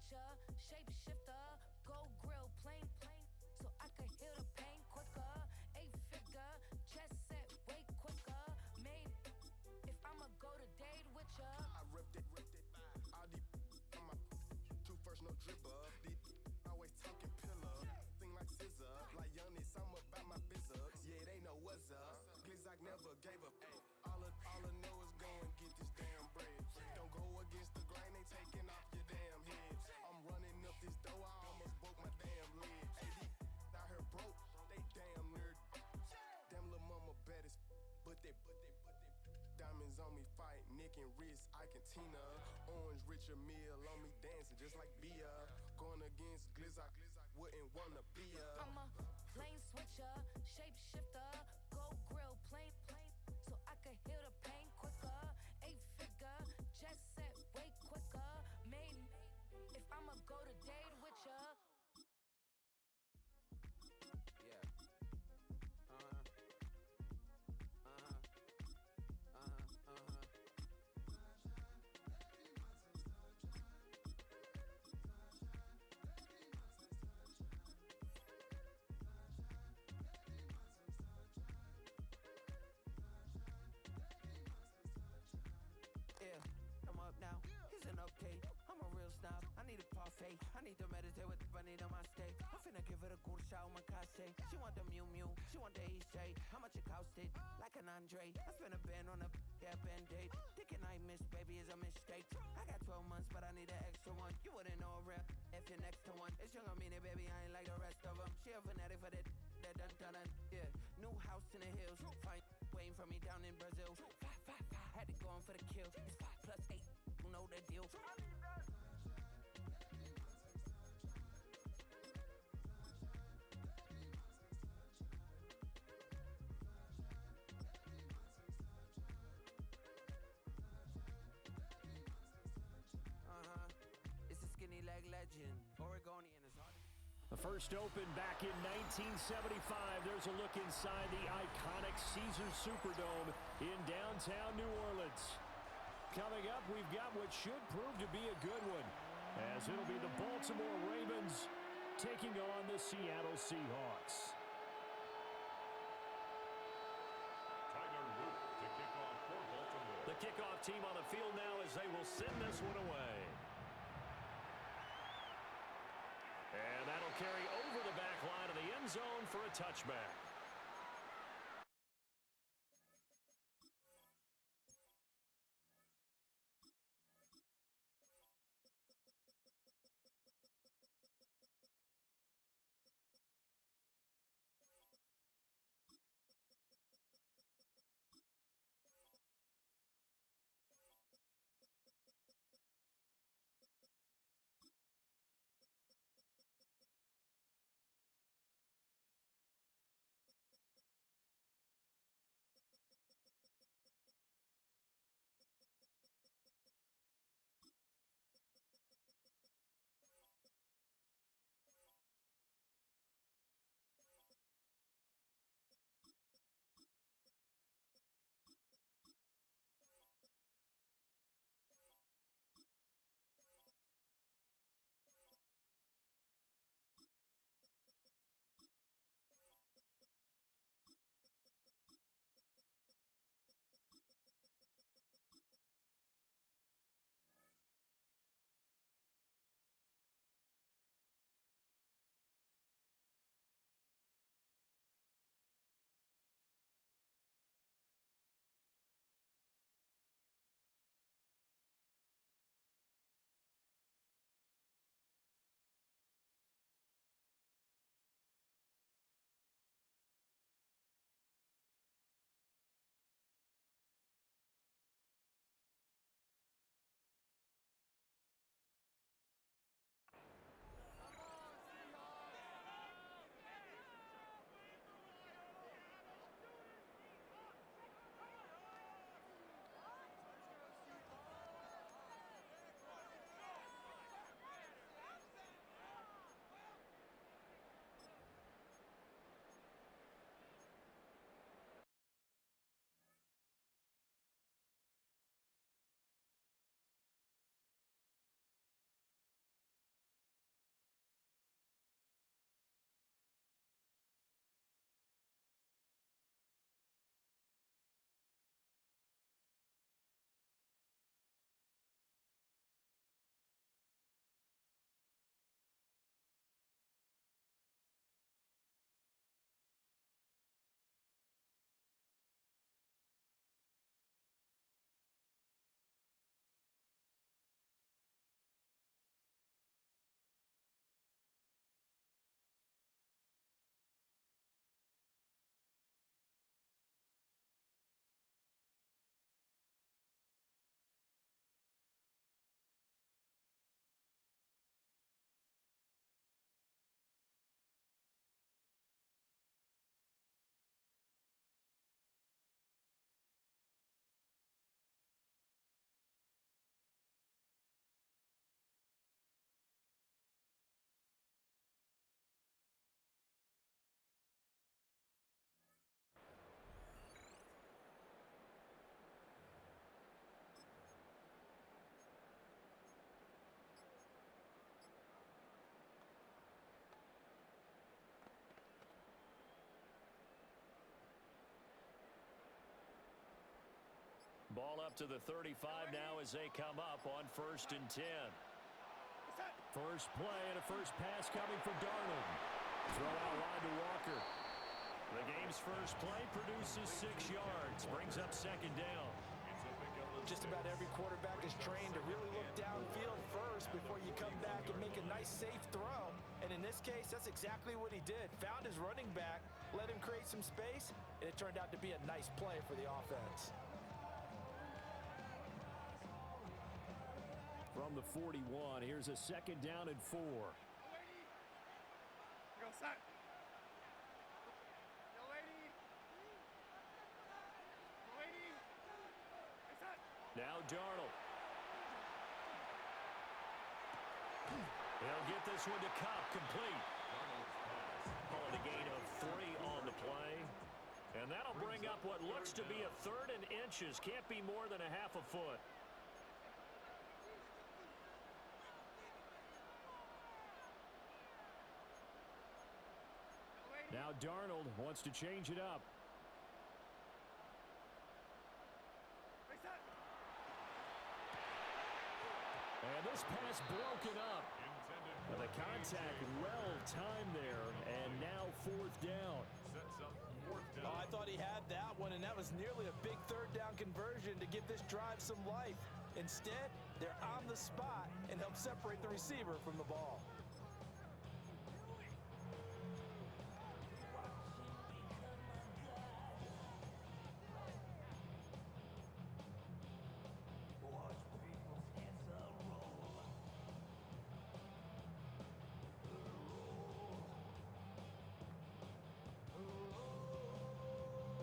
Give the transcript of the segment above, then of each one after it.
switcher, shapeshifter, gold grill, plain, so I could heal the pain quicker. 8-figure, chest set way quicker. Made if I'ma go to date with ya. I ripped it. All these on my two first, no dripper. These always talking pillar. Thing like scissor. Like youngest, I'm about my business. Yeah, they know what's up. Glizzock never gave up. All I know is go and get this damn bread. Don't go against the grain, they taking off your damn head. I'm running up this door, I almost broke my damn leg. Hey, these out here broke, they damn nerd. Damn little mama bad as but they diamonds on me fight, neck and wrist, I can Tina. Orange Richard Mill on me dancing just like Bia. Going against Glizzock, wouldn't wanna be ya. I'm a lane switcher, shapeshifter, gold grill, plain, so I could heal the pain quicker. 8-figure, chest set way quicker. Made if I'ma go to date with ya. Yeah. Yeah, I'm up now. Here's an update. I'm a real snob. I need a parfait. I need to meditate with the bunny on my steak. I'm finna give it a good shot on my case. She want the Mew Mew. She want the Eastside. How much it costed? Like an Andre. I spent a band on a that band-aid. Thinking I missed, baby, is a mistake. I got 12 months, but I need an extra one. You wouldn't know a rep if you're next to one. It's young, I mean it, baby, I ain't like the rest of them. She a fanatic for that dun. Yeah, new house in the hills. Fine, waiting for me down in Brazil. 5. Had to go on for the kill. It's 5 + 8. You know the deal. It's a skinny leg legend. Oregonian is hard. The first opened back in 1975. There's a look inside the iconic Caesars Superdome in downtown New Orleans. Coming up, we've got what should prove to be a good one, as it'll be the Baltimore Ravens taking on the Seattle Seahawks. Tyler Root to kick off for Baltimore. The kickoff team on the field now as they will send this one away. And that'll carry over the back line of the end zone for a touchback. to the 35 now as they come up on 1st and 10. First play and a first pass coming for Darnold. Throw out wide to Walker. The game's first play produces 6 yards. Brings up 2nd down. Just about every quarterback is trained to really look downfield first before you come back and make a nice, safe throw. And in this case, that's exactly what he did. Found his running back, let him create some space, and it turned out to be a nice play for the offense. From the 41, here's a 2nd down and 4. Go, set. Yo, lady. Yo, lady. Hey, set. Now Darnold. He'll get this one to Cup, complete. Calling a gain of 3 on the play. And that'll bring up what looks to be a 3rd and inches. Can't be more than a half a foot. Now Darnold wants to change it up. And this pass broken up. And the contact well timed there. And now 4th down. Oh, I thought he had that one, and that was nearly a big 3rd down conversion to give this drive some life. Instead, they're on the spot and help separate the receiver from the ball.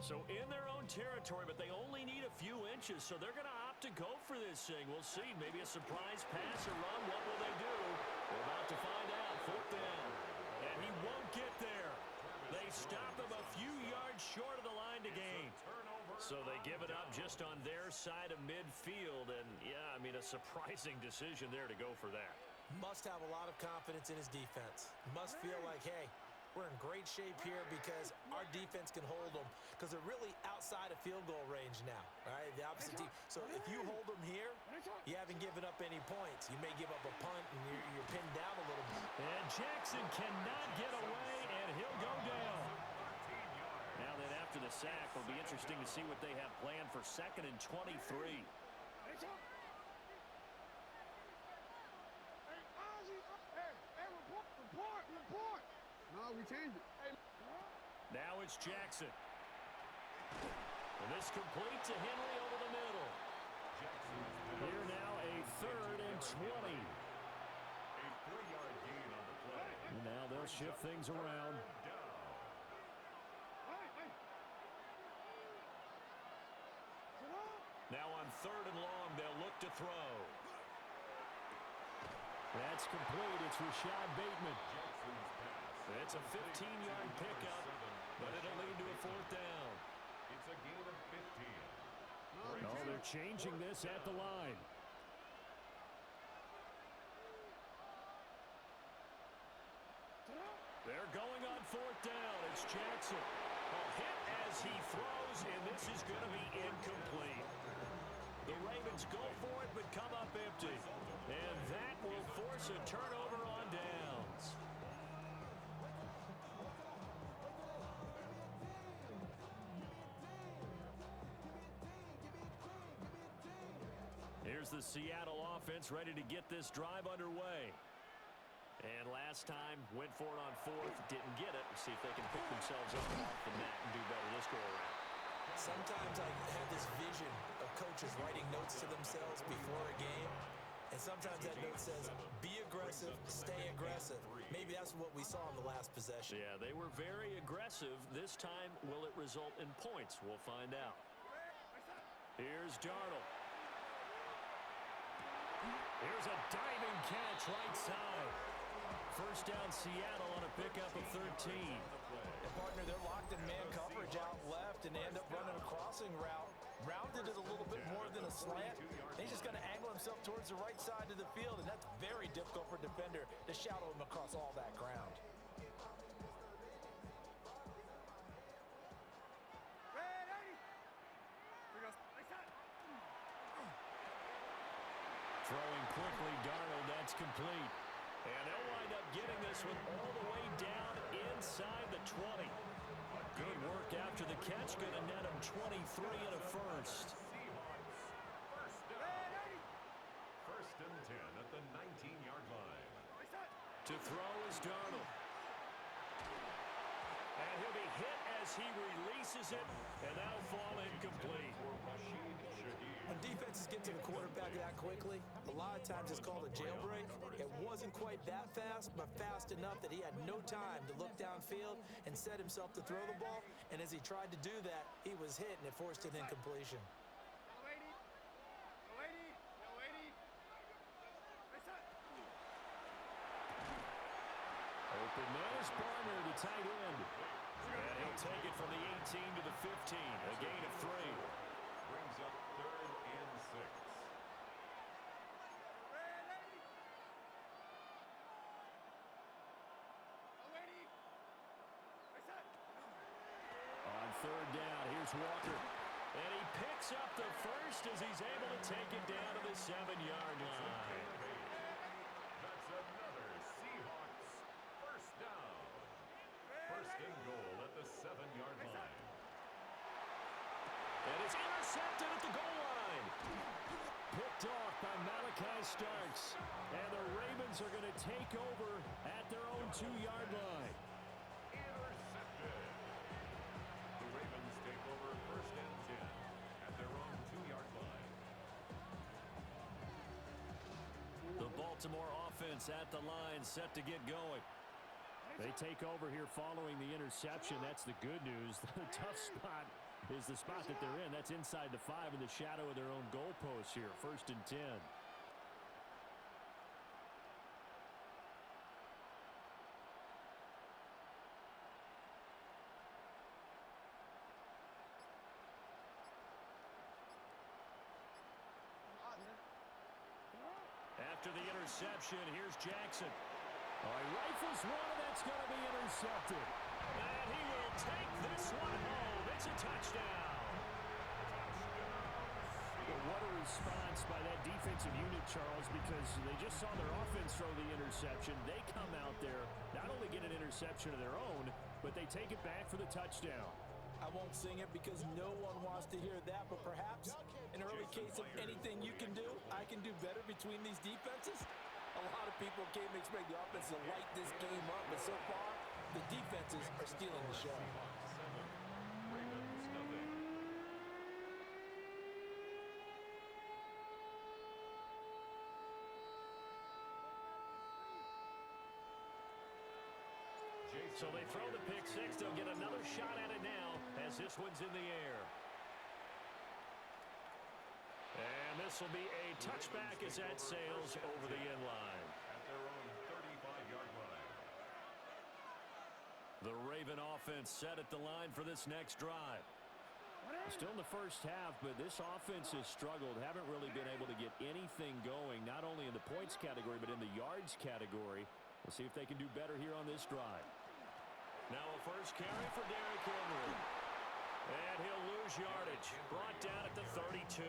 So in their own territory, but they only need a few inches, so they're going to opt to go for this thing. We'll see. Maybe a surprise pass or run. What will they do? We're about to find out. 4th down. And he won't get there. They stop him a few yards short of the line to gain. So they give it up just on their side of midfield. And, yeah, I mean, a surprising decision there to go for that. Must have a lot of confidence in his defense. Must feel like, hey, we're in great shape here because our defense can hold them because they're really outside of field goal range now, right? The opposite team. So if you hold them here, you haven't given up any points. You may give up a punt and you're pinned down a little bit. And Jackson cannot get away, and he'll go down. Now then, after the sack, it'll be interesting to see what they have planned for 2nd and 23. Report. No, we changed it. Hey. Now it's Jackson. And this complete to Henry over the middle. Here now a 3rd and 20. A 3-yard gain on the play. And now they'll shift things around. Now on 3rd and long, they'll look to throw. That's complete. It's Rashad Bateman. It's a 15-yard pickup, but it'll lead to a 4th down. It's a gain of 15. Oh, they're changing this at the line. They're going on 4th down. It's Jackson. A hit as he throws, and this is going to be incomplete. The Ravens go for it, but come up empty. And that will force a turnover on downs. Here's the Seattle offense ready to get this drive underway. And last time, went for it on 4th, didn't get it. See if they can pick themselves up off the mat and do better this go-around. Sometimes I have this vision of coaches writing notes to themselves before a game. And sometimes that note says, be aggressive, stay aggressive. Maybe that's what we saw in the last possession. Yeah, they were very aggressive. This time, will it result in points? We'll find out. Here's Darnold. Here's a diving catch right side. First down Seattle on a pickup of 13. And partner, they're locked in man coverage out left, and they end up running a crossing route. Rounded it a little bit more than a slant. He's just going to angle himself towards the right side of the field, and that's very difficult for a defender to shadow him across all that ground. That's complete. And they'll wind up getting this one all the way down inside the 20. Good work after the catch. Going to net him 23 and a first. First and 10 at the 19-yard line. To throw is Darnold. And he'll be hit as he releases it, and that'll fall incomplete. When defenses get to the quarterback that quickly, a lot of times it's called a jailbreak. It wasn't quite that fast, but fast enough that he had no time to look downfield and set himself to throw the ball. And as he tried to do that, he was hit, and it forced an incompletion. Open man is Barner, the tight end. And he'll take it from the 18 to the 15, a gain of 3. Brings up 3rd and 6. On 3rd down, here's Walker. And he picks up the first as he's able to take it down to the 7-yard line. That's another Seahawks first down. First and goal at the 7-yard line. And it's intercepted at the goal line. Picked off by Malachi Starks. And the Ravens are going to take over at their own 2-yard line. Intercepted. The Ravens take over first and 10 at their own 2-yard line. The Baltimore offense at the line, set to get going. They take over here following the interception. That's the good news. The tough spot is the spot that they're in. That's inside the 5 in the shadow of their own goalpost here. First and 10. After the interception, here's Jackson. Oh, he rifles one, and that's going to be intercepted. And he will take this one home. It's a touchdown. Well, what a response by that defensive unit, Charles, because they just saw their offense throw the interception. They come out there, not only get an interception of their own, but they take it back for the touchdown. I won't sing it because no one wants to hear that, but perhaps an early case of anything you can do, I can do better between these defenses. A lot of people came to expect the offense to light this game up, but so far, the defenses are stealing the show. Ravens nothing. So they throw the pick six. They'll get another shot at it now as this one's in the air. And this will be a touchback as that sails over the end line. At their own 35-yard line. The Raven offense set at the line for this next drive. Still in the first half, but this offense has struggled. Haven't really been able to get anything going, not only in the points category, but in the yards category. We'll see if they can do better here on this drive. Now a first carry for Derrick Henry. And he'll lose yardage. Brought down at the 32.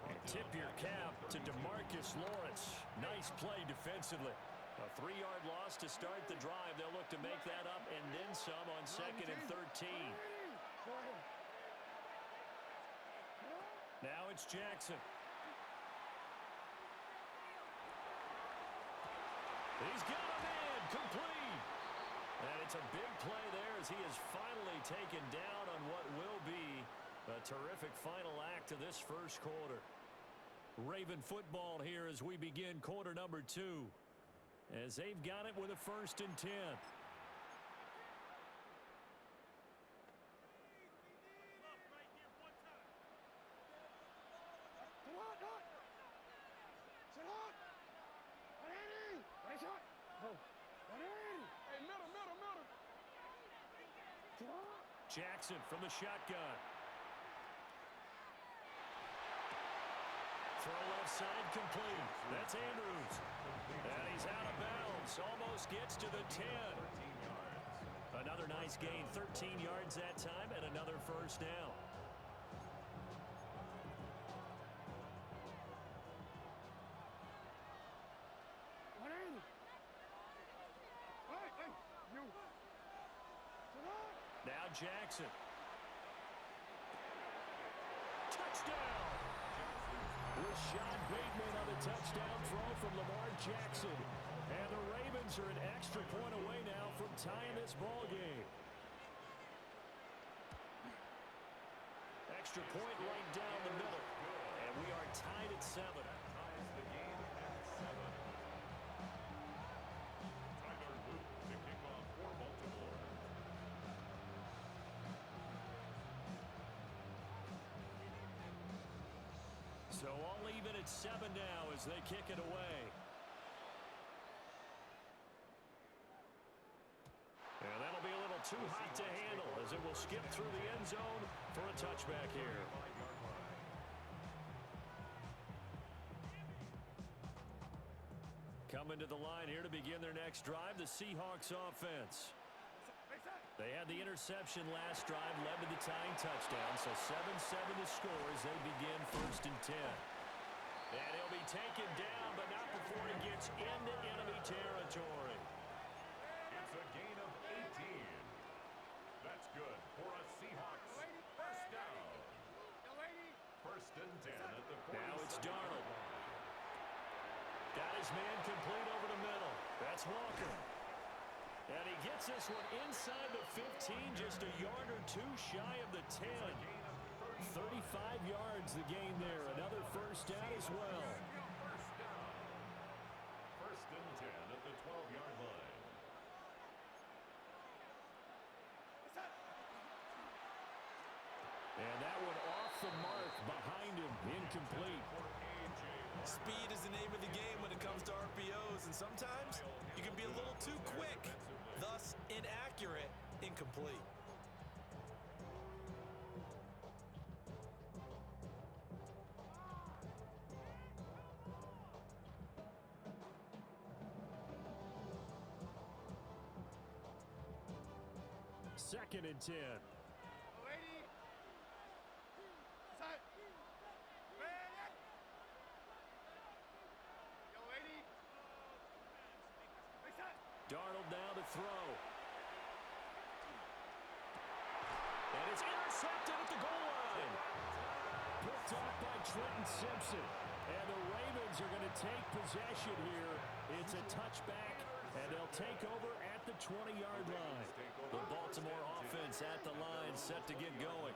And tip your cap to DeMarcus Lawrence. Nice play defensively. A 3-yard loss to start the drive. They'll look to make that up and then some on 2nd and 13. Now it's Jackson. He's got him in. Complete. And it's a big play there as he is finally taken down on what will be a terrific final act of this first quarter. Raven football here as we begin quarter number 2. As they've got it with a 1st and 10. Jackson from the shotgun. Throw left side complete. That's Andrews. And he's out of bounds. Almost gets to the 10. Another nice gain. 13 yards that time and another first down. Now Jackson. Touchdown! Rashad Bateman on the touchdown throw from Lamar Jackson. And the Ravens are an extra point away now from tying this ball game. Extra point right down the middle. And we are tied at 7. Ties the game at 7. Tyler Luke to kick off for Baltimore. So all even at 7 now as they kick it away. And that'll be a little too hot to handle as it will skip through the end zone for a touchback here. Coming to the line here to begin their next drive, the Seahawks offense. They had the interception last drive, led to the tying touchdown, so 7-7 to score as they begin 1st and 10. And he'll be taken down, but not before he gets into enemy territory. It's a gain of 18. That's good for a Seahawks first down. 1st and 10 at the 47. Now it's Darnold. Got his man complete over the middle. That's Walker. And he gets this one inside the 15, just a yard or two shy of the 10. 35 yards the gain there. Another first down as well. First and 10 at the 12-yard line. And that one off the mark behind him. Incomplete. Speed is the name of the game when it comes to RPOs, and sometimes you can be a little too quick, thus inaccurate, incomplete. Second and 10. Darnold now to throw. And it's intercepted at the goal line. Picked off by Trenton Simpson. And the Ravens are going to take possession here. It's a touchback, and they'll take over at the 20-yard line. The Baltimore offense at the line, set to get going.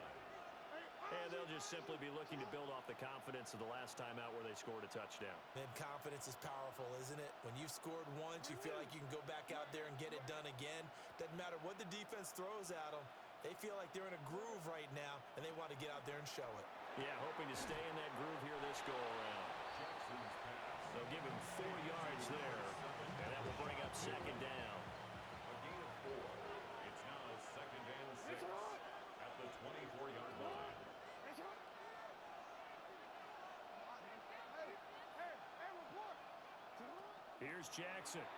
And they'll just simply be looking to build off the confidence of the last time out where they scored a touchdown. Man, confidence is powerful, isn't it? When you've scored once, you feel like you can go back out there and get it done again. Doesn't matter what the defense throws at them. They feel like they're in a groove right now, and they want to get out there and show it. Yeah, hoping to stay in that groove here this go-around. They'll give him 4 yards there, and that will bring up second down. A gain of 4. It's now 2nd and 6 at the 24-yard line. Here's Jackson. And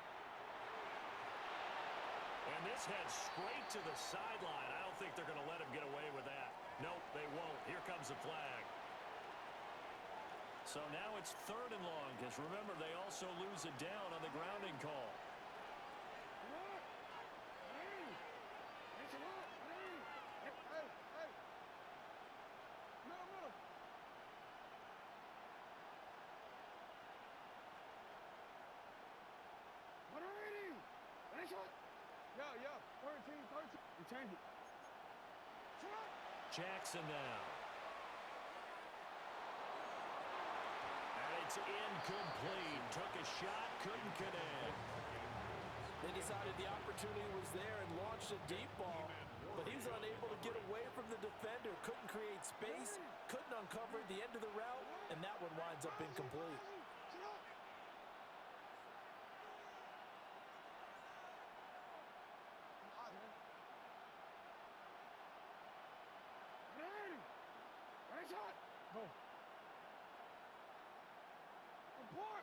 this heads straight to the sideline. I don't think they're going to let him get away with that. Nope, they won't. Here comes the flag. So now it's 3rd and long, because remember, they also lose it down on the grounding call. Yeah, 13. We change it. Jackson now. And it's incomplete. Took a shot, couldn't connect. They decided the opportunity was there and launched a deep ball, but he was unable to get away from the defender, couldn't create space, couldn't uncover the end of the route, and that one winds up incomplete.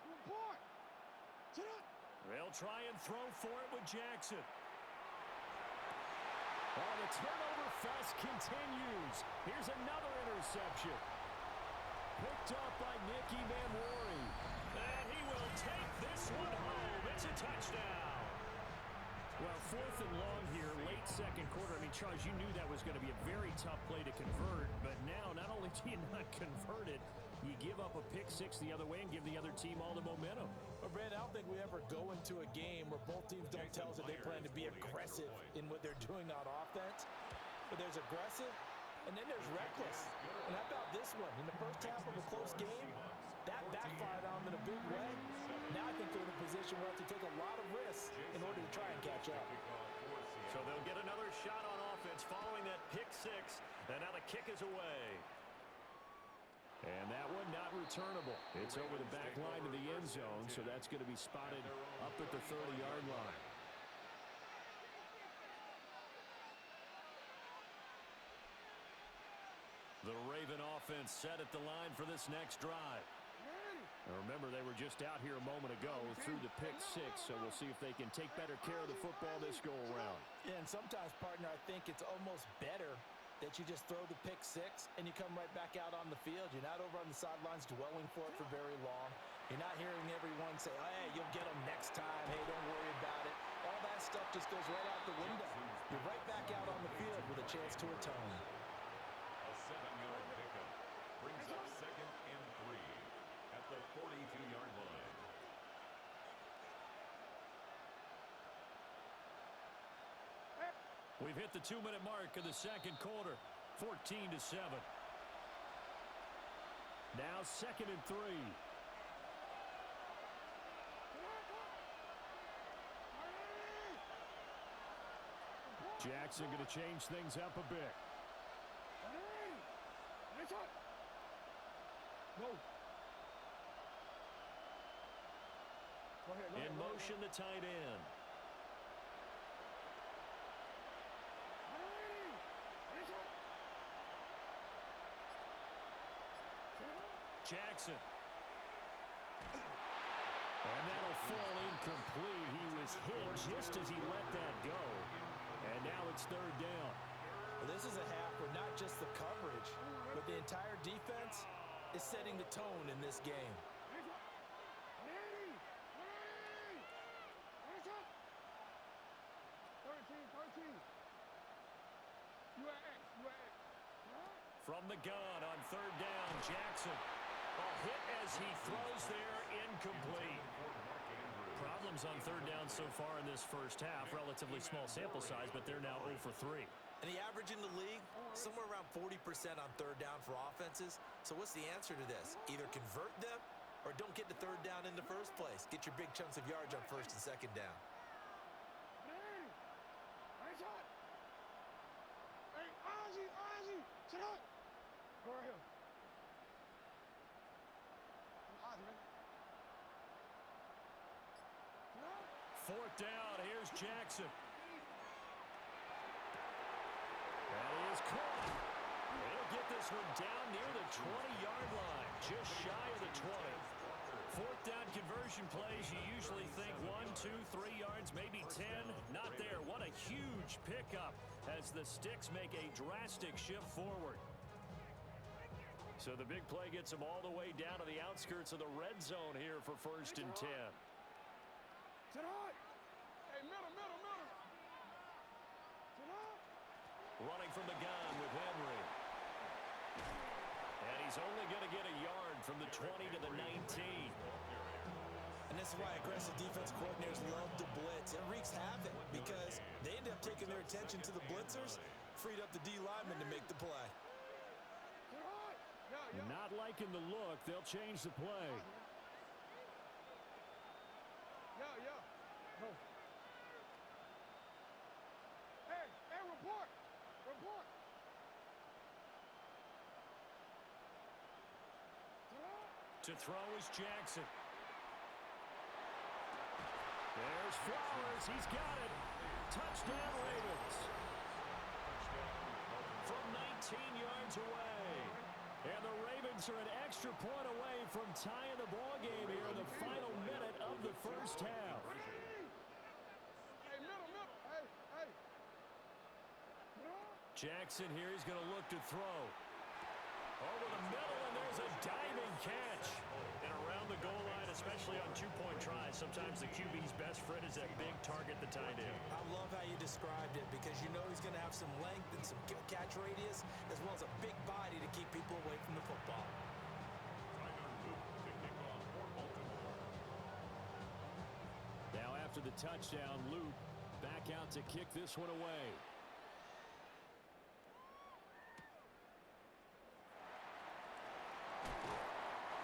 Report! They'll try and throw for it with Jackson. Oh, the turnover fest continues. Here's another interception. Picked up by Nicky Manwari. And he will take this one home. It's a touchdown. Well, 4th and long here, late second quarter. I mean, Charles, you knew that was going to be a very tough play to convert, but now not only do you not convert it, you give up a pick six the other way and give the other team all the momentum. Well, Brad, I don't think we ever go into a game where both teams don't tell us that they plan to be aggressive in what they're doing on offense. But there's aggressive, and then there's reckless. And how about this one? In the first half of a close game, that backfired on them in a big way. Now I think they're in a position where they have to take a lot of risks in order to try and catch up. So they'll get another shot on offense following that pick six. And now the kick is away. And that one not returnable. It's over the back line to the end zone, so that's going to be spotted up at the 30-yard line. The Raven offense set at the line for this next drive. Now remember, they were just out here a moment ago through the pick six, so we'll see if they can take better care of the football this go-around. Yeah, and sometimes, partner, I think it's almost better that you just throw the pick six and you come right back out on the field. You're not over on the sidelines dwelling for it for very long. You're not hearing everyone say, oh, hey, you'll get them next time. Hey, don't worry about it. All that stuff just goes right out the window. You're right back out on the field with a chance to atone. A 7-yard pickup brings up 2nd and 3 at the 42-yard line. We've hit the 2-minute mark of the second quarter, 14-7. Now 2nd and 3. Jackson going to change things up a bit. In motion, the tight end. Jackson. And that'll fall incomplete. He was hit just as he let that go. And now it's 3rd down. Well, this is a half where not just the coverage, but the entire defense is setting the tone in this game. From the gun on 3rd down, Jackson. A hit as he throws there, incomplete. Problems on 3rd down so far in this first half. Relatively small sample size, but they're now 0 for 3. And the average in the league, somewhere around 40% on 3rd down for offenses. So what's the answer to this? Either convert them or don't get the 3rd down in the first place. Get your big chunks of yards on 1st and 2nd down. Fourth down, here's Jackson. And he is caught. He'll get this one down near the 20-yard line, just shy of the 20. 4th down conversion plays, you usually think 1, 2, 3 yards, maybe 10. Not there. What a huge pickup as the Sticks make a drastic shift forward. So the big play gets them all the way down to the outskirts of the red zone here for 1st and 10. Running from the gun with Henry. And he's only going to get a yard from the 20 to the 19. And this is why aggressive defense coordinators love to blitz. It wreaks havoc because they end up taking their attention to the blitzers, freed up the D lineman to make the play. Not liking the look. They'll change the play. To throw is Jackson. There's Flowers. He's got it. Touchdown, Ravens. From 19 yards away. And the Ravens are an extra point away from tying the ball game here in the final minute of the first half. Jackson here, he's going to look to throw. Over the middle, and there's a diving catch. And around the the goal line, especially on two-point tries. Sometimes the QB's best friend is that big target, the tight end. I love how you described it because you know he's going to have some length and some catch radius as well as a big body to keep people away from the football. Now after the touchdown, Luke back out to kick this one away.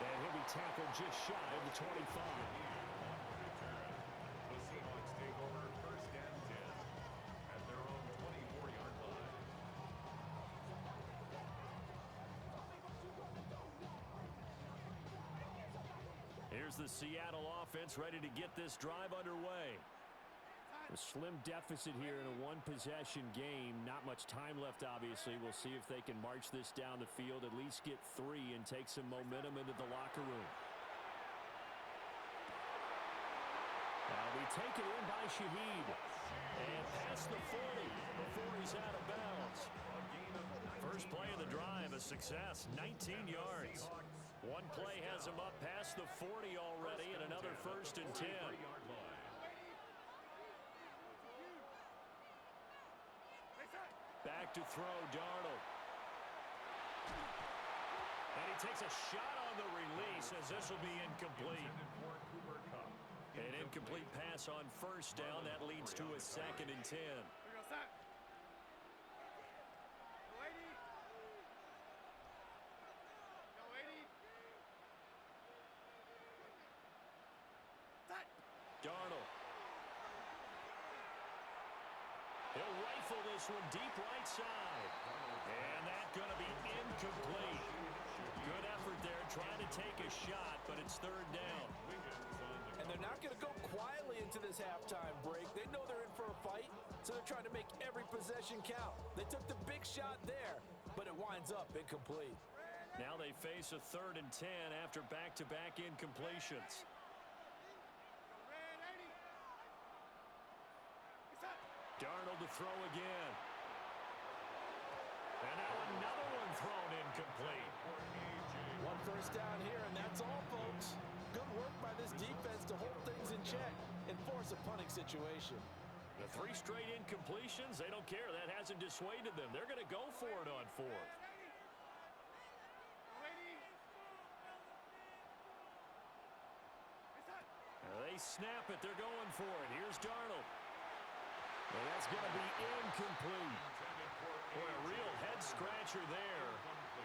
And he'll be tackled just shy of the 25. The Seahawks take over 1st and 10 at their own 24-yard line. Here's the Seattle offense ready to get this drive underway. A slim deficit here in a one-possession game. Not much time left, obviously. We'll see if they can march this down the field, at least get 3 and take some momentum into the locker room. That'll be taken in by Shaheed. And past the 40 before he's out of bounds. First play of the drive, a success, 19 yards. One play has him up past the 40 already, and another 1st and 10. Back to throw, Darnold. And he takes a shot on the release as this will be incomplete. An incomplete pass on 1st down. That leads to a 2nd and 10. Darnold. He'll rifle this one deep right side. And that's going to be incomplete. Good effort there trying to take a shot, but it's 3rd down. And they're not going to go quietly into this halftime break. They know they're in for a fight, so they're trying to make every possession count. They took the big shot there, but it winds up incomplete. Now they face a 3rd and 10 after back-to-back incompletions. Darnold to throw again. And now another one thrown incomplete. 1 first down here, and that's all, folks. Good work by this defense to hold things in check and force a punting situation. The 3 straight incompletions, they don't care. That hasn't dissuaded them. They're going to go for it on 4th. They snap it. They're going for it. Here's Darnold. And that's going to be incomplete. Boy, a real head-scratcher there.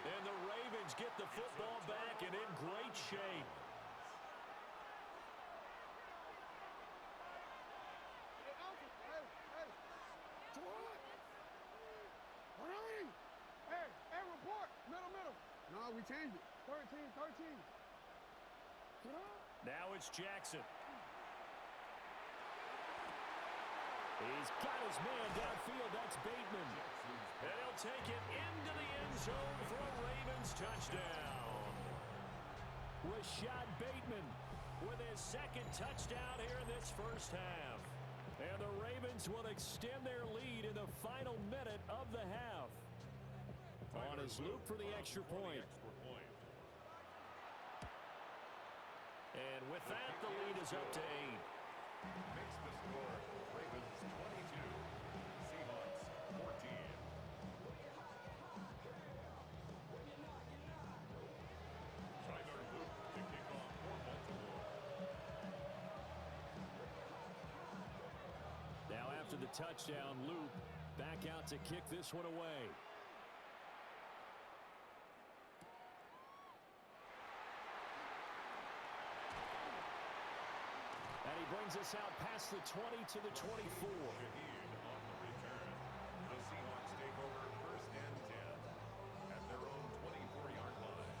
And the Ravens get the football back and in great shape. Hey, report. Middle. No, we changed it. 13. Now it's Jackson. He's got his man downfield. That's Bateman. And he'll take it into the end zone for a Ravens touchdown. Rashad Bateman with his 2nd touchdown here in this 1st half. And the Ravens will extend their lead in the final minute of the half. On his loop for the extra point. And with that, the lead is up to 8. Makes the score Ravens 22, Seahawks 14. Tyler Luke to kick off for Baltimore. Now after the touchdown, Luke back out to kick this one away. And he brings us out past the 20 to the 24. Shaheed on the return. The Seahawks take over 1st and 10 at their own 24-yard line.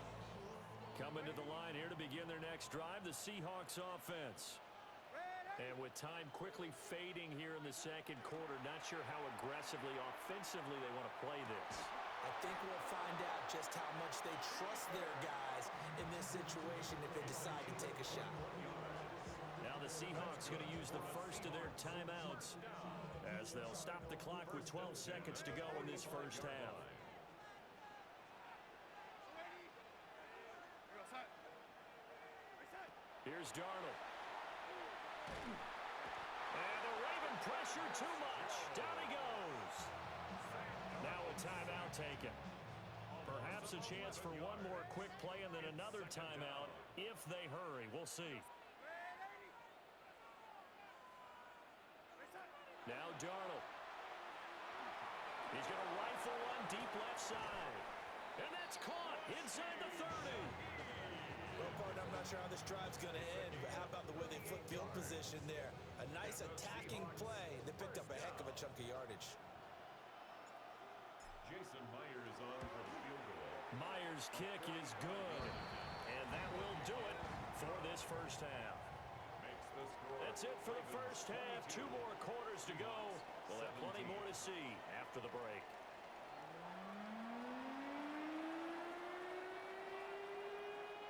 Coming to the line here to begin their next drive, the Seahawks offense. And with time quickly fading here in the 2nd quarter, not sure how aggressively, offensively they want to play this. I think we'll find out just how much they trust their guys in this situation if they decide to take a shot. Now the Seahawks going to use the first of their timeouts as they'll stop the clock with 12 seconds to go in this 1st half. Here's Darnold. And the Raven pressure too much. Down he goes. Now a timeout taken. Perhaps a chance for one more quick play and then another timeout if they hurry. We'll see. Now Darnold. He's going to rifle one deep left side. And that's caught inside the 30. Well, partner, I'm not sure how this drive's going to end, but how about the way they flip field position there? A nice attacking play. They picked up a heck of a chunk of yardage. Jason Myers on for the field goal. Myers' kick is good. And that will do it for this first half. Makes the score. That's it for the first half. 2 more quarters to go. We'll have plenty more to see after the break.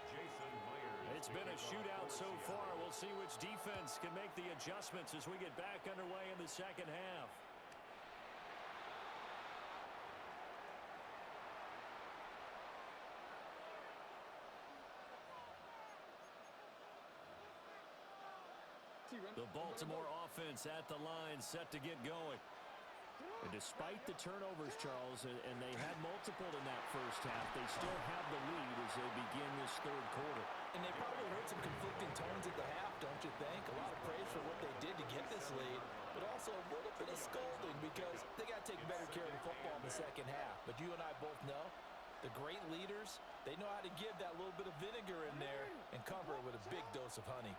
Jason Myers. It's been a shootout so far. We'll see which defense can make the adjustments as we get back underway in the second half. The Baltimore offense at the line set to get going. And despite the turnovers, Charles, and they had multiple in that first half, they still have the lead as they begin this third quarter. And they probably heard some conflicting tones at the half, don't you think? A lot of praise for what they did to get this lead, but also a little bit of scolding because they got to take better care of the football in the second half. But you and I both know the great leaders, they know how to give that little bit of vinegar in there and cover it with a big dose of honey.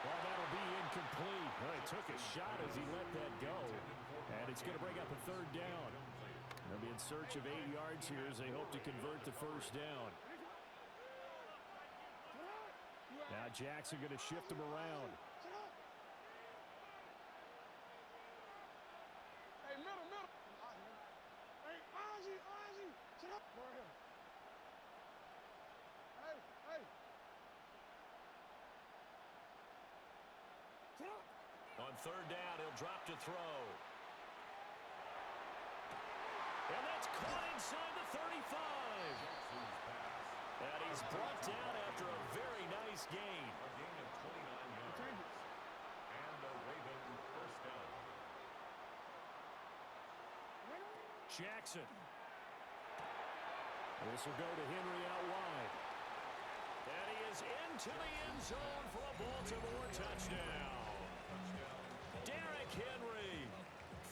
Well, that'll be incomplete. Well, he took a shot as he let that go. And it's going to bring up a third down. They'll be in search of 8 yards here as they hope to convert the first down. Now Jackson going to shift him around. Hey, middle. Hey, Ozzy, sit up. Go ahead. Hey. On third down, he'll drop to throw. And that's caught inside the 35. And he's brought down after a very nice gain. A gain of 29 yards. And the Raven first down. Jackson. This will go to Henry out wide. And he is into the end zone for a Baltimore touchdown. Derrick Henry,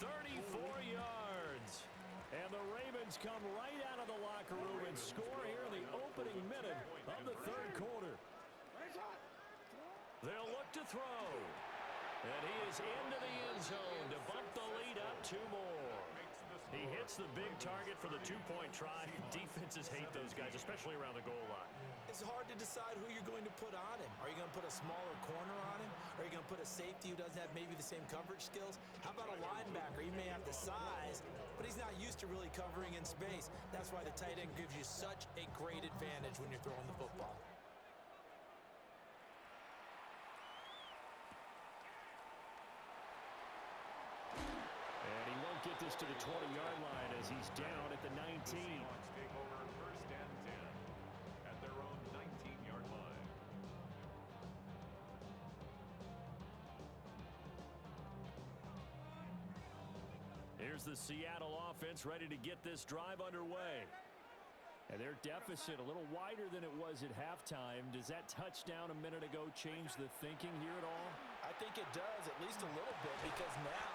34 yards. And the Ravens come right out of the locker room and score here in the opening minute of the third quarter. They'll look to throw. And he is into the end zone to bump the lead up 2 more. He hits the big target for the 2-point try. Defenses hate those guys, especially around the goal line. It's hard to decide who you're going to put on him. Are you going to put a smaller corner on him? Are you going to put a safety who doesn't have maybe the same coverage skills? How about a linebacker? He may have the size, but he's not used to really covering in space. That's why the tight end gives you such a great advantage when you're throwing the football. And he won't get this to the 20-yard line as he's down at the 19. Seahawks take over first and 10 at their own 19-yard line. Here's the Seattle offense ready to get this drive underway. And their deficit a little wider than it was at halftime. Does that touchdown a minute ago change the thinking here at all? I think it does, at least a little bit, because now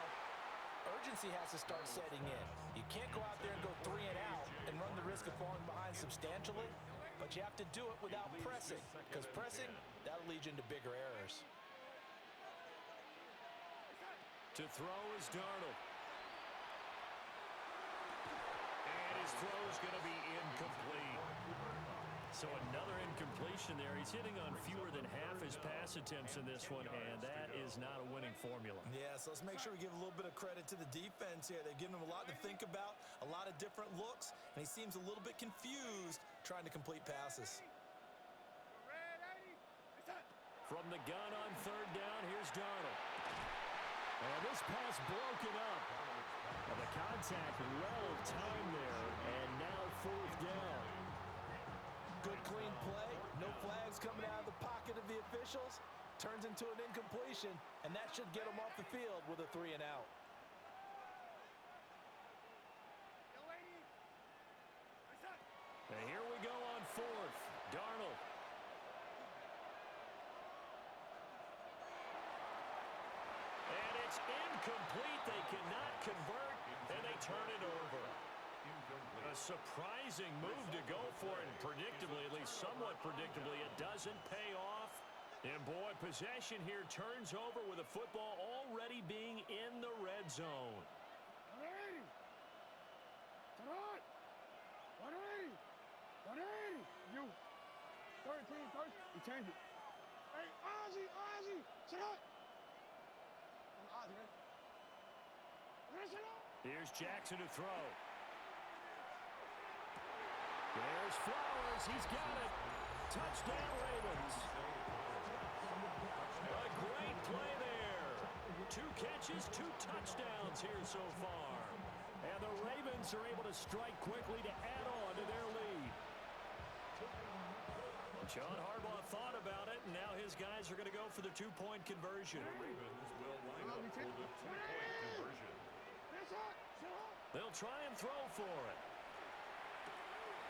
urgency has to start setting in. You can't go out there and go 3 and out and run the risk of falling behind substantially, but you have to do it without pressing, because pressing, that'll lead you into bigger errors. To throw is Darnold. And his throw is going to be incomplete. So another incompletion there. He's hitting on fewer than half his pass attempts in this one, and that is not a winning formula. Yeah, so let's make sure we give a little bit of credit to the defense here. They've given him a lot to think about, a lot of different looks, and he seems a little bit confused trying to complete passes. From the gun on third down, here's Darnold. And this pass broken up. And the contact well of time there, and now fourth down. Good, clean play. No flags coming out of the pocket of the officials. Turns into an incompletion, and that should get them off the field with a 3 and out. And here we go on 4th. Darnold. And it's incomplete. They cannot convert, and they turn it over. A surprising move to go for it, and predictably, at least somewhat predictably, it doesn't pay off. And boy, possession here turns over with a football already being in the red zone. 180. You. 13. We changed it. Hey, Ozzy. Sit up. Ozzy, man. Here's Jackson to throw. There's Flowers. He's got it. Touchdown, Ravens. A great play there. 2 catches, 2 touchdowns here so far. And the Ravens are able to strike quickly to add on to their lead. John Harbaugh thought about it, and now his guys are going to go for the 2-point conversion. The Ravens will line up for the 2-point conversion. They'll try and throw for it.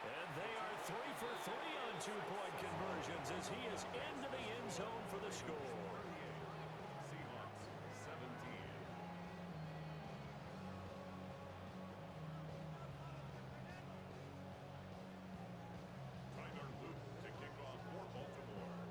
And they are 3 for 3 on 2-point conversions as he is into the end zone for the score. Seahawks 17. Tyler Luke to kick off for Baltimore.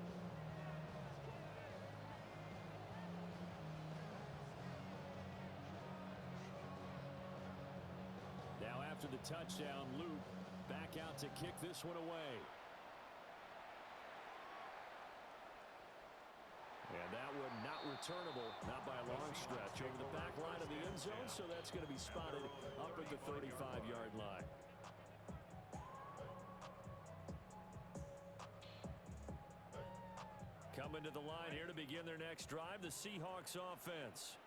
Now after the touchdown, Luke back out to kick this one away. And that one not returnable, not by a long stretch, over the back line of the end zone, so that's going to be spotted up at the 35-yard line. Coming to the line here to begin their next drive, the Seahawks offense.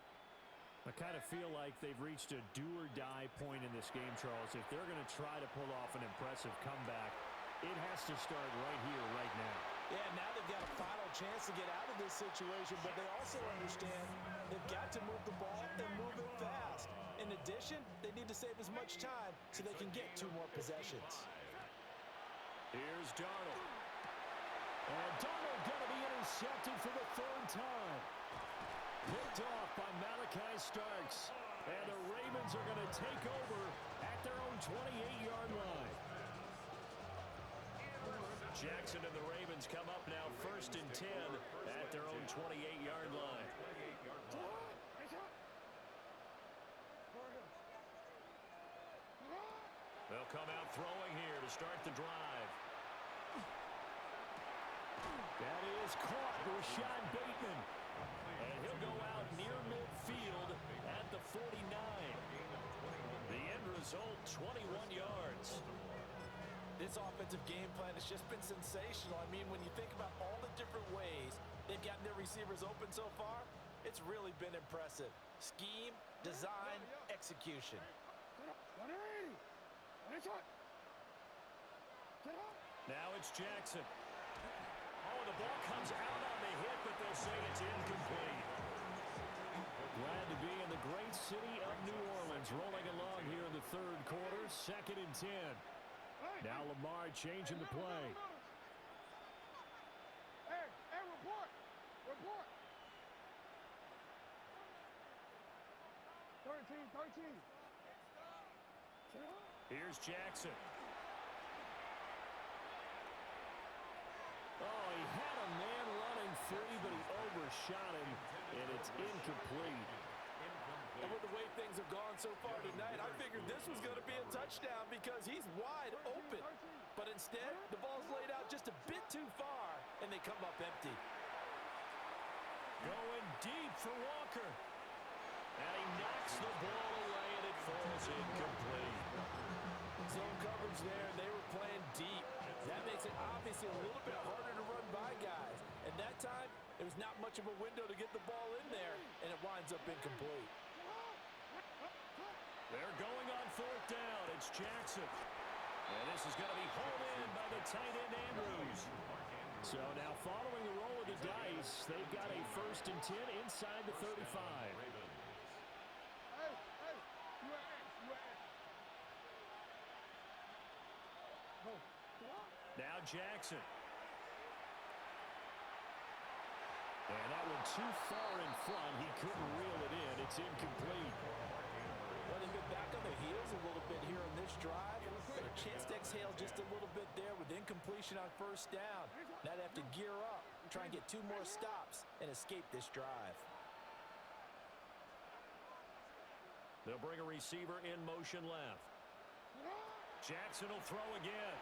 I kind of feel like they've reached a do-or-die point in this game, Charles. If they're going to try to pull off an impressive comeback, it has to start right here, right now. Yeah, now they've got a final chance to get out of this situation, but they also understand they've got to move the ball and move it fast. In addition, they need to save as much time so they can get 2 more possessions. Here's Darnold. And Darnold going to be intercepted for the 3rd time. Picked off by Malachi Starks. And the Ravens are going to take over at their own 28-yard line. Jackson and the Ravens come up now 1st and 10 at their own 28-yard line. They'll come out throwing here to start the drive. That is caught, Rashad Bateman. And he'll go out near midfield at the 49. The end result, 21 yards. This offensive game plan has just been sensational. I mean, when you think about all the different ways they've gotten their receivers open so far, it's really been impressive. Scheme, design, execution. Now it's Jackson. Oh, the ball comes out on the hit, but they'll say it's incomplete. Glad to be in the great city of New Orleans, rolling along here in the 3rd quarter, 2nd and 10. Now Lamar changing the play. Hey, report. 13. Here's Jackson. Oh, he had a man running free, but he overshot him, and it's incomplete. And with the way things have gone so far tonight, I figured this was going to be a touchdown because he's wide open. But instead, the ball's laid out just a bit too far, and they come up empty. Going deep for Walker. And he knocks the ball away, and it falls incomplete. Zone coverage there, and they were playing deep. That makes it obviously a little bit harder to run by guys. And that time, there was not much of a window to get the ball in there, and it winds up incomplete. They're going on 4th down. It's Jackson. And this is going to be hauled in by the tight end, Andrews. So now following the roll of the dice, they've got a 1st and 10 inside the 35. Now Jackson. And that one too far in front. He couldn't reel it in. It's incomplete. Well, they've been back on their heels a little bit here on this drive. But a chance to exhale just a little bit there with incompletion on 1st down. Now they have to gear up, try and get 2 more stops, and escape this drive. They'll bring a receiver in motion left. Jackson will throw again.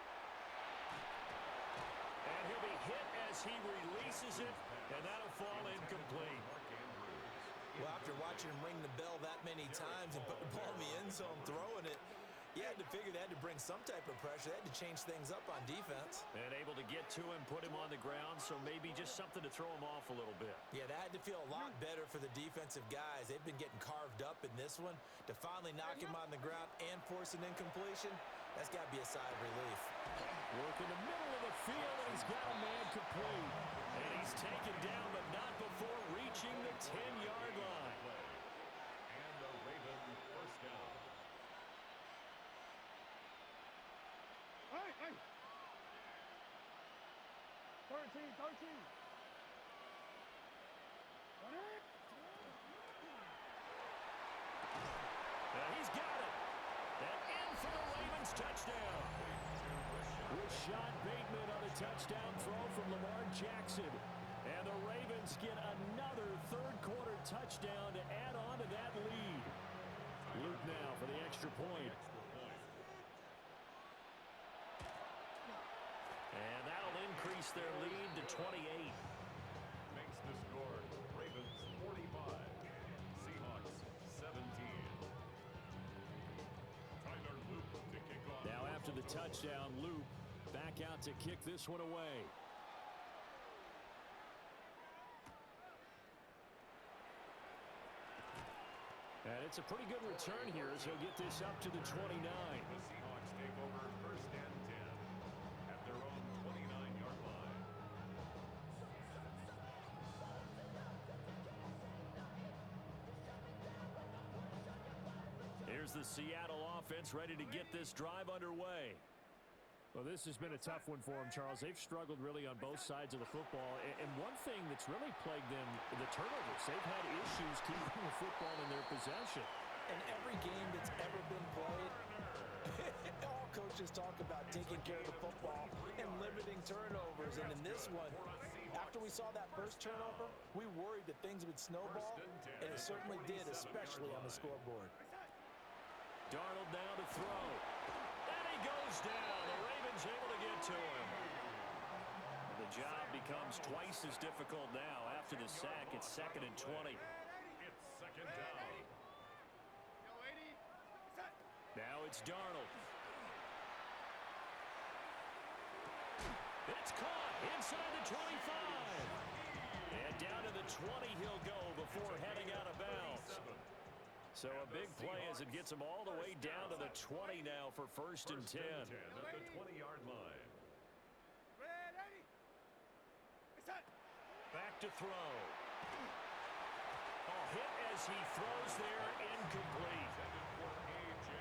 And he'll be hit as he releases it, and that'll fall incomplete. Well, after watching him ring the bell that many times and put the ball in the end zone throwing it, you had to figure they had to bring some type of pressure. They had to change things up on defense. And able to get to him, put him on the ground, so maybe just something to throw him off a little bit. Yeah, that had to feel a lot better for the defensive guys. They've been getting carved up in this one. To finally knock him on the ground and force an incompletion, that's got to be a sigh of relief. Work in the middle of the field, and he's got a man complete. And he's taken down, but not before reaching the 10-yard line. And the Raven 1st down. Hey! 13. He's got it. And in for the Ravens touchdown. Rashad Bateman on a touchdown throw from Lamar Jackson. And the Ravens get another third-quarter touchdown to add on to that lead. Luke now for the extra point. And that'll increase their lead to 28. Makes the score Ravens 45, Seahawks 17. Tyler Loop to kick off. Now after the touchdown, Loop back out to kick this one away. And it's a pretty good return here as he'll get this up to the 29. The Seahawks take over 1st and 10 at their own 29-yard line. Here's the Seattle offense ready to get this drive underway. Well, this has been a tough one for them, Charles. They've struggled really on both sides of the football. And one thing that's really plagued them, the turnovers. They've had issues keeping the football in their possession. In every game that's ever been played, all coaches talk about taking care of the football and limiting turnovers. And in this one, after we saw that first turnover, we worried that things would snowball, and it certainly did, especially on the scoreboard. Darnold now to throw. And he goes down. The Ravens able to get to him. The job becomes twice as difficult now. After the sack, it's 2nd and 20. It's 2nd down. Now it's Darnold. It's caught inside the 25. And down to the 20 he'll go before heading out of bounds. So a big play as it gets him all the way down to the 20 now for 1st and 10. At the 20-yard line. Back to throw. A hit as he throws there, incomplete.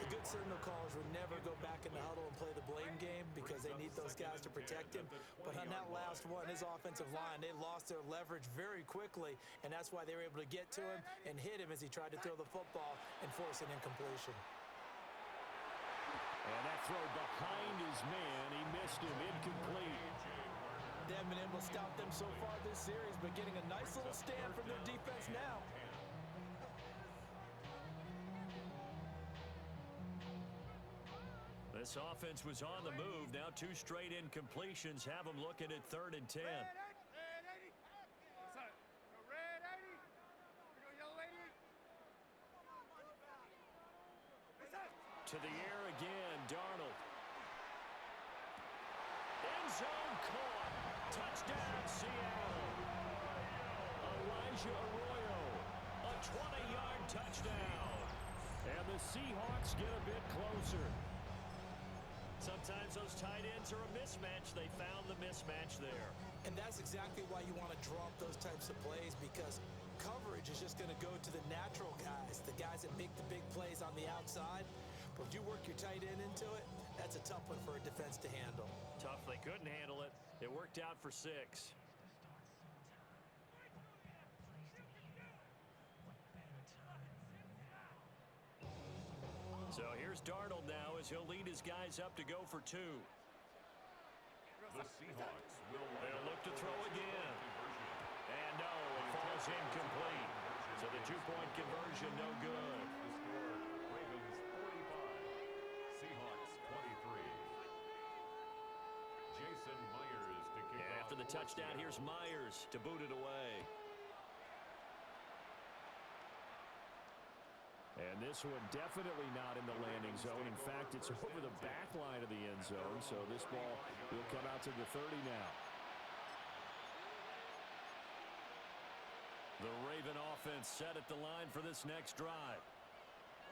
The good signal callers would never go back in the huddle and play the blame game because they need those guys to protect him. But on that last one, his offensive line, they lost their leverage very quickly, and that's why they were able to get to him and hit him as he tried to throw the football and force an incompletion. And that throw behind his man, he missed him, incomplete. They haven't been able to stop them so far this series, but getting a nice little stand from their defense now. This offense was on the move. Now 2 straight incompletions have them looking at 3rd and 10. To the air again, Darnold. End zone caught. Touchdown, Seattle. Elijah Arroyo, a 20-yard touchdown. And the Seahawks get a bit closer. Sometimes those tight ends are a mismatch. They found the mismatch there. And that's exactly why you want to draw up those types of plays, because coverage is just going to go to the natural guys, the guys that make the big plays on the outside. But if you work your tight end into it, that's a tough one for a defense to handle. Tough. They couldn't handle it. It worked out for 6. So here's Darnold now as he'll lead his guys up to go for 2. The Seahawks will They'll look to throw again. And no, it falls incomplete. So the 2-point conversion no good. The score, Ravens 45, Seahawks 23. Jason Myers to kick And off. after the touchdown, here's Myers to boot it away. And this one definitely not in the landing zone. In fact, it's over the back line of the end zone. So this ball will come out to the 30 now. The Raven offense set at the line for this next drive.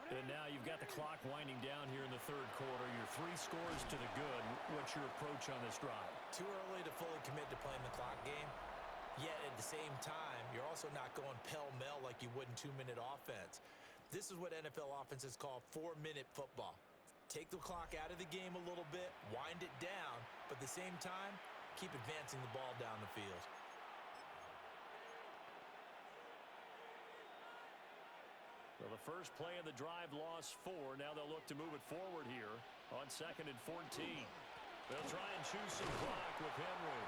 And now you've got the clock winding down here in the third quarter. Your 3 scores to the good. What's your approach on this drive? Too early to fully commit to playing the clock game. Yet at the same time, you're also not going pell-mell like you would in 2-minute offense. This is what NFL offenses call 4-minute football. Take the clock out of the game a little bit, wind it down, but at the same time, keep advancing the ball down the field. Well, the first play of the drive lost 4. Now they'll look to move it forward here on 2nd and 14. They'll try and choose some clock with Henry.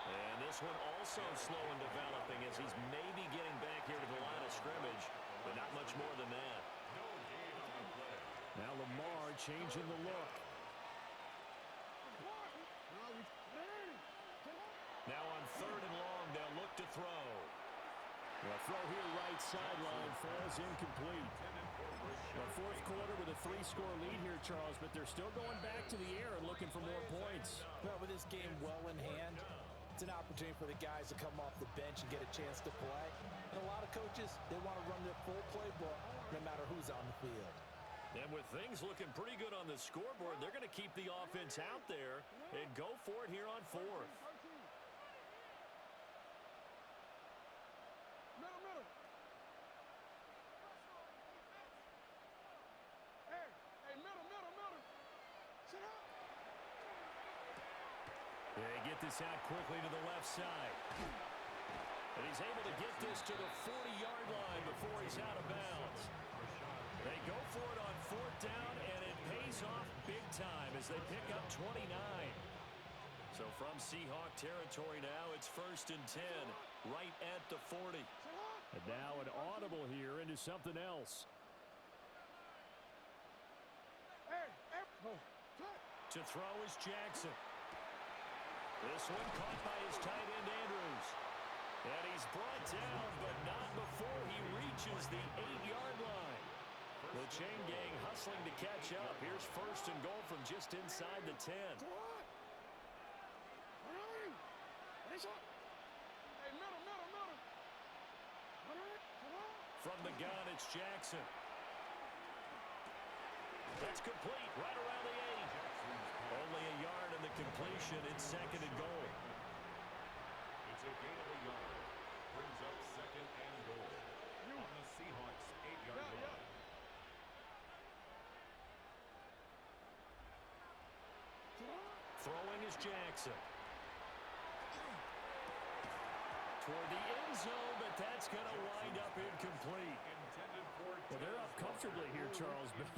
And this one also slow in developing as he's maybe getting back here to the line of scrimmage, but not much more than that. Now Lamar changing the look. Now on 3rd and long, they'll look to throw. Well, throw here right sideline falls incomplete. The fourth quarter with a 3-score lead here, Charles, but they're still going back to the air and looking for more points. Well, with this game well in hand, it's an opportunity for the guys to come off the bench and get a chance to play. And a lot of coaches, they want to run their full playbook no matter who's on the field. And with things looking pretty good on the scoreboard, they're going to keep the offense out there and go for it here on 4th. Middle. Hey, middle. Sit up. They get this out quickly to the left side. And he's able to get this to the 40-yard line before he's out of bounds. They go for it on 4th down, and it pays off big time as they pick up 29. So from Seahawk territory now, it's 1st and 10, right at the 40. And now an audible here into something else. To throw is Jackson. This one caught by his tight end, Andrews. And he's brought down, but not before he reaches the 8-yard line. The chain gang hustling to catch up. Here's 1st and goal from just inside the 10. From the gun, it's Jackson. That's complete, right around the 8. Only a yard in the completion. It's 2nd and goal. It's a gain of a yard. Brings up 2nd and goal on the Seahawks 8-yard line. Throwing is Jackson. Toward the end zone, but that's going to wind up incomplete. Well, they're up comfortably here, Charles, but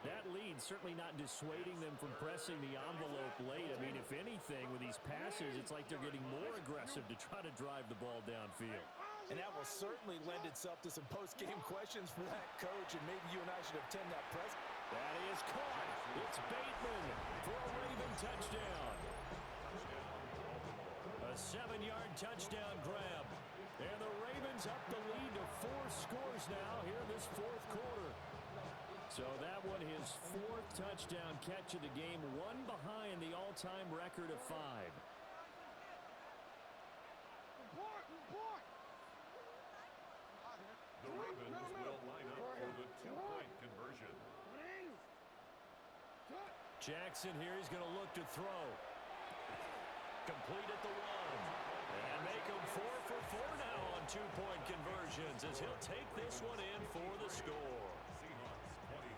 that lead certainly not dissuading them from pressing the envelope late. I mean, if anything, with these passes, it's like they're getting more aggressive to try to drive the ball downfield. And that will certainly lend itself to some post-game questions for that coach, and maybe you and I should attend that press. That is caught. It's Bateman for a Raven touchdown. A 7-yard touchdown grab. And the Ravens up the lead to 4 scores now here in this 4th quarter. So that one, his 4th touchdown catch of the game, one behind the all-time record of 5. The Ravens will line up for the 2-point conversion. Jackson here, he's going to look to throw. Complete at the 1. And make him 4 for 4 now on two-point conversions as he'll take this one in for the score. Seahawks 23.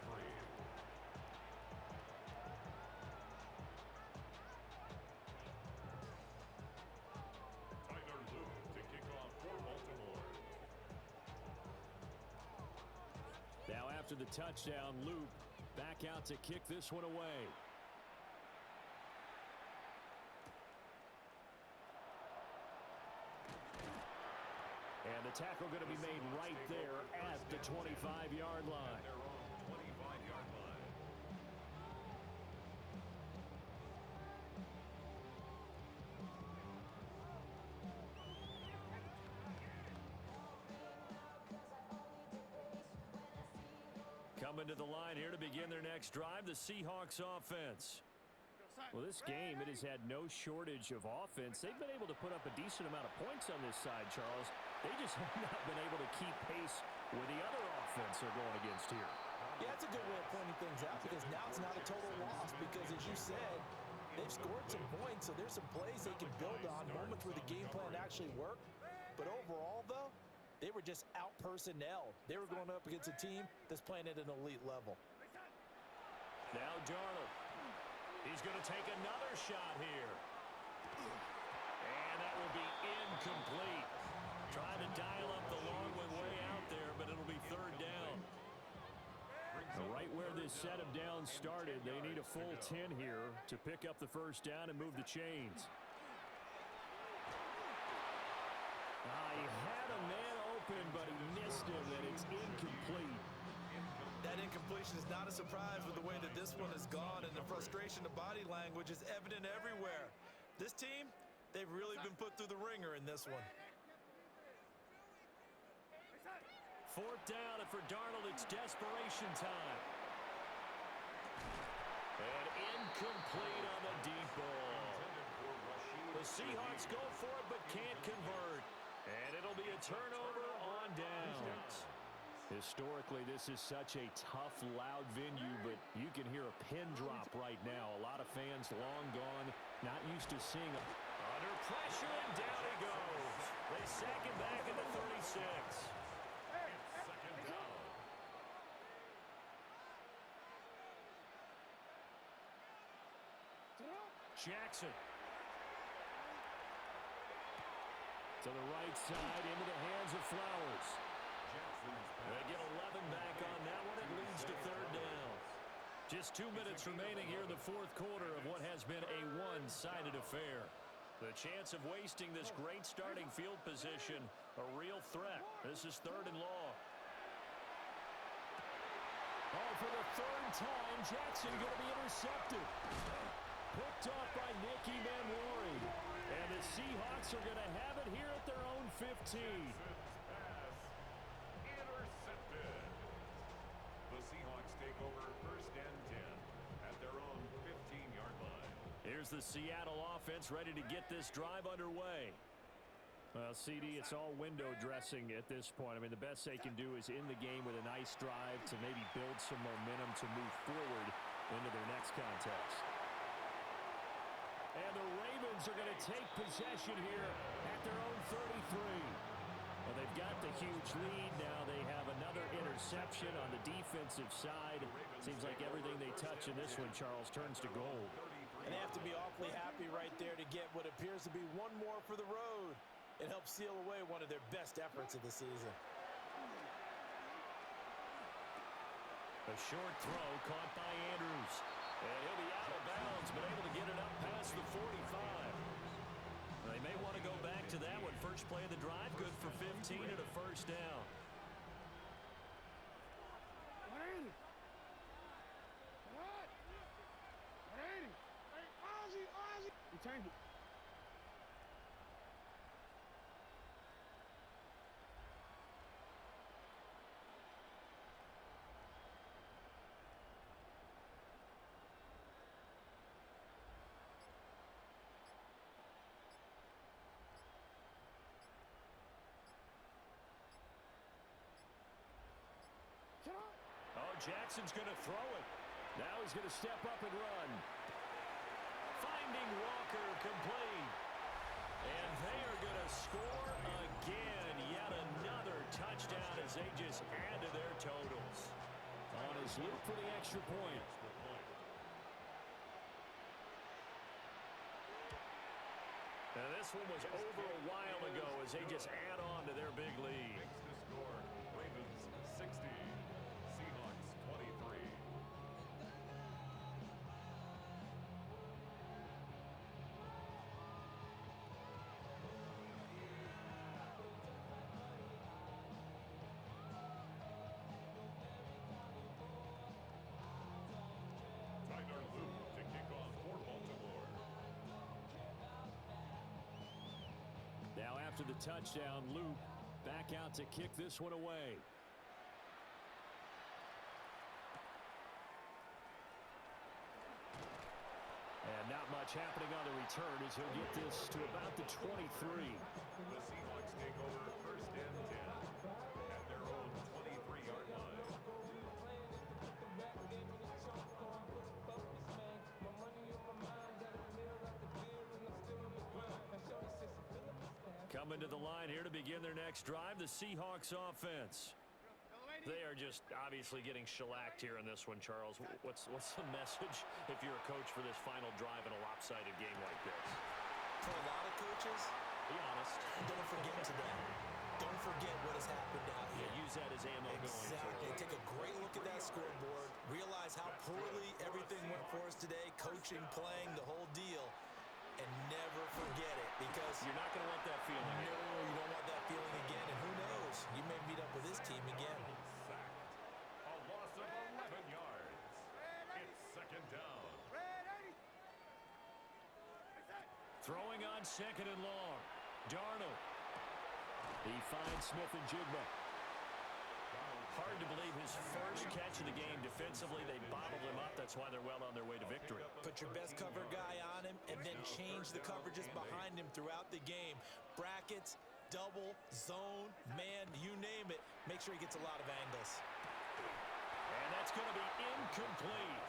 Tyler Lue to kick off for Baltimore. Now after the touchdown, Luke back out to kick this one away. And the tackle going to be made right there at the 25-yard line. Their own 25-yard line. Coming to the line here to begin their next drive, the Seahawks offense. Well, this game, it has had no shortage of offense. They've been able to put up a decent amount of points on this side, Charles. They just have not been able to keep pace with the other offense they're going against here. Yeah, that's a good way of pointing things out because now it's not a total loss because, as you said, they've scored some points, so there's some plays they can build on, moments where the game plan actually worked. But overall, though, they were just out-personnel. They were going up against a team that's playing at an elite level. Now Darnold. He's going to take another shot here. And that will be incomplete. Trying to dial up the long one way out there, but it'll be third down. Right where this set of downs started, they need a full 10 here to pick up the first down and move the chains. He had a man open, but he missed him, and it's incomplete. That incompletion is not a surprise with the way that this one has gone, and the frustration of body language is evident everywhere. This team, they've really been put through the ringer in this one. Fourth down, and for Darnold, it's desperation time. And incomplete on the deep ball. The Seahawks go for it, but can't convert. And it'll be a turnover on downs. Historically, this is such a tough, loud venue, but you can hear a pin drop right now. A lot of fans long gone, not used to seeing it. Under pressure, and down he goes. They sack him back at the 36. Second down. Jackson. To the right side, into the hands of Flowers. They get 11 back on that one. It leads to third down. Just 2 minutes remaining here in the fourth quarter of what has been a one-sided affair. The chance of wasting this great starting field position, a real threat. This is third and long. Oh, for the third time, Jackson going to be intercepted. Picked off by Nicky Manwari. And the Seahawks are going to have it here at their own 15. Intercepted. The Seahawks take over first and 10 at their own 15-yard line. Here's the Seattle offense ready to get this drive underway. Well, CD, it's all window dressing at this point. I mean, the best they can do is in the game with a nice drive to maybe build some momentum to move forward into their next contest. And the Ravens are going to take possession here at their own 33. Well, they've got the huge lead. Now they have another interception on the defensive side. Seems like everything they touch in this one, Charles, turns to gold. And they have to be awfully happy right there to get what appears to be one more for the road. It helps seal away one of their best efforts of the season. A short throw caught by Andrews. And he'll be out of bounds, but able to get it up past the 45. They may want to go back to that one. First play of the drive, good for 15 and a first down. 180. What? 180. Hey, Ozzy, Ozzy. You change it. Oh, Jackson's going to throw it. Now he's going to step up and run. Finding Walker complete. And they are going to score again. Yet another touchdown as they just add to their totals. On his loop for the extra point. Now this one was over a while ago as they just add on to their big lead. Makes the score. Ravens 60, Seahawks 23. Tyler Luke to kick off for Baltimore. Now after the touchdown, Luke back out to kick this one away. And not much happening on the return as he'll get this to about the 23. The Seahawks take over first and 10 at their own 23-yard line. Coming to the line here to begin their next drive, the Seahawks offense. They are just obviously getting shellacked here in this one, Charles. What's the message if you're a coach for this final drive in a lopsided game like this? For a lot of coaches, Be honest. don't forget today. Don't forget what has happened out here. Use that as ammo going Exactly. forward. Take a great look at that scoreboard. Realize how poorly everything went for us today. Coaching, playing, the whole deal. And never forget it, because You're not going to want that feeling. no, you don't want that feeling again. And who knows? You may meet up with this team again. Sacked. A loss of 11 yards. It's second down. Throwing on second and long. Darnold. He finds Smith and Jigba. Hard to believe his first catch of the game defensively. They bottled him up. That's why they're well on their way to victory. Put your best cover guy on him and then change the coverages behind him throughout the game. Brackets, double, zone, man, you name it. Make sure he gets a lot of angles. And that's going to be incomplete.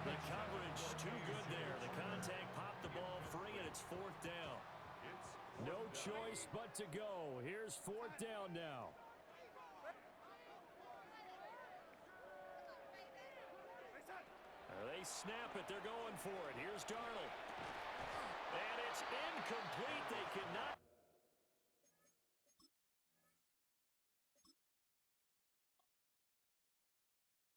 The coverage too good there. The contact popped the ball free, and it's fourth down. No choice but to go. Here's fourth down now. They snap it. They're going for it. Here's Darnold. And it's incomplete. They cannot